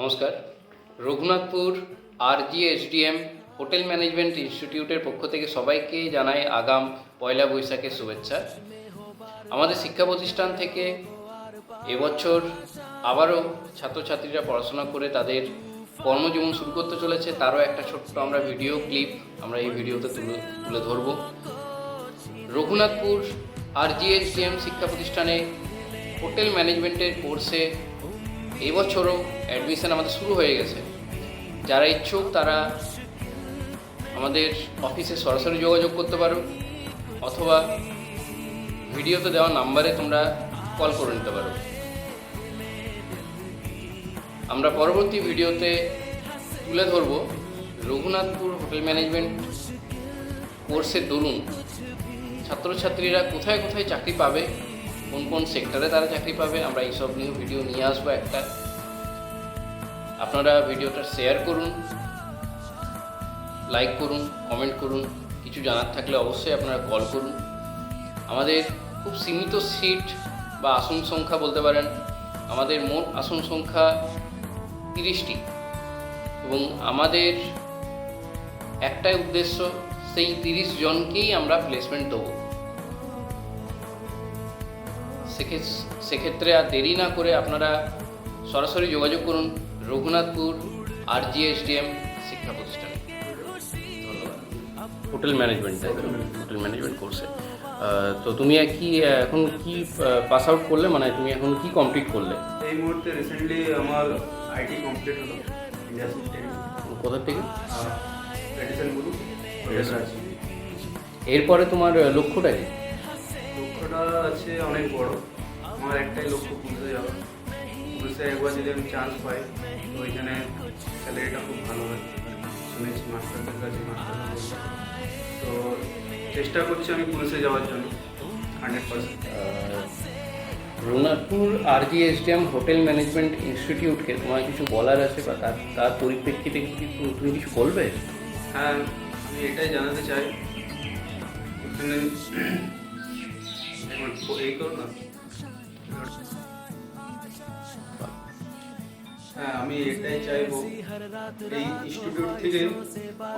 নমস্কার। Raghunathpur RGSDM hotel management ইনস্টিটিউটের পক্ষ থেকে সবাইকে জানাই আগাম পয়লা বৈশাখের শুভেচ্ছা। আমাদের শিক্ষা প্রতিষ্ঠান থেকে এবছর আবারও ছাত্রছাত্রীরা পড়াশোনা করে তাদের কর্মজীবন শুরু করতে চলেছে, তারও একটা ছোট্ট আমরা ভিডিও ক্লিপ আমরা এই ভিডিওতে তুলে ধরব। রঘুনাথপুর RGSDM শিক্ষা প্রতিষ্ঠানে হোটেল ম্যানেজমেন্টের কোর্সে এবছরও অ্যাডমিশন আমাদের শুরু হয়ে গেছে। যারা ইচ্ছুক তারা আমাদের অফিসে সরাসরি যোগাযোগ করতে পারো, অথবা ভিডিওতে দেওয়া নাম্বারে তোমরা কল করে নিতে পারো। আমরা পরবর্তী ভিডিওতে তুলে ধরব রঘুনাথপুর হোটেল ম্যানেজমেন্ট কোর্সের দরুন ছাত্রছাত্রীরা কোথায় কোথায় চাকরি পাবে, কোন কোন সেক্টরে তারা চাকরি পাবে। আমরা এইসব নিয়ে ভিডিও নিয়ে আসবো একটা। আপনারা ভিডিওটা শেয়ার করুন, লাইক করুন, কমেন্ট করুন। কিছু জানার থাকলে অবশ্যই আপনারা কল করুন। আমাদের খুব সীমিত সিট বা আসন সংখ্যা বলতে পারেন। আমাদের মোট আসন সংখ্যা 30টি এবং আমাদের একটাই উদ্দেশ্য, সেই 30 জনকেই আমরা প্লেসমেন্ট দেবো। সেক্ষেত্রে আর দেরি না করে আপনারা সরাসরি যোগাযোগ করুন রঘুনাথপুর RGSDM শিক্ষা প্রতিষ্ঠানে। হোটেল ম্যানেজমেন্ট কোর্সে। তো তুমি এখন কি পাস আউট করলে, মানে তুমি এখন কি কমপ্লিট করলে? এই মুহূর্তে রিসেন্টলি আমার আইটি কমপ্লিট হলো কোথা থেকে? আছে। এরপরে তোমার লক্ষ্যটা কি? লক্ষ্যটা আছে অনেক বড়। আমার একটাই লক্ষ্য, পুলিশে যাওয়া। পুলিশে একবার যদি আমি চান্স পাই তো ওইখানে স্যালারিটা খুব ভালো হয় শুনেছি মাস্টারদের কাছে। তো চেষ্টা করছি আমি পুলিশে যাওয়ার জন্য 100%। রঘুনাথপুর RGSDM হোটেল ম্যানেজমেন্ট ইনস্টিটিউটকে তোমার কিছু বলার আছে বা তার পরিপ্রেক্ষিতে তুমি কিছু বলবে? হ্যাঁ, আমি এটাই জানাতে চাই, এখানে এই করো না। হ্যাঁ, আমি এটাই চাইবো, এই ইনস্টিটিউট থেকে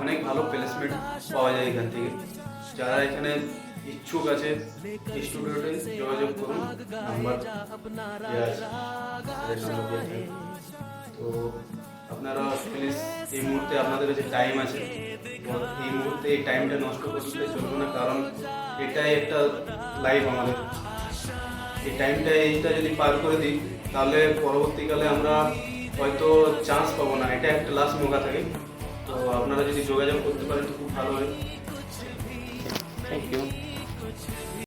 অনেক ভালো প্লেসমেন্ট পাওয়া যায় এখান থেকে। যারা এখানে ইচ্ছুক আছে ইনস্টিটিউটে যোগাযোগ করুন, নাম্বার তো আপনারা প্লিজ এই মুহূর্তে আপনাদের যে টাইম আছে এই মুহূর্তে এই টাইমটা নষ্ট করতে চলবে না, কারণ এটাই একটা লাইফ আমাদের। এই টাইমটা এইটা যদি পার করে দিই তাহলে পরবর্তীকালে আমরা হয়তো চান্স পাবো না। এটা একটা লাস্ট মৌকা থাকে। তো আপনারা যদি যোগাযোগ করতে পারেন তো খুব ভালো হয়।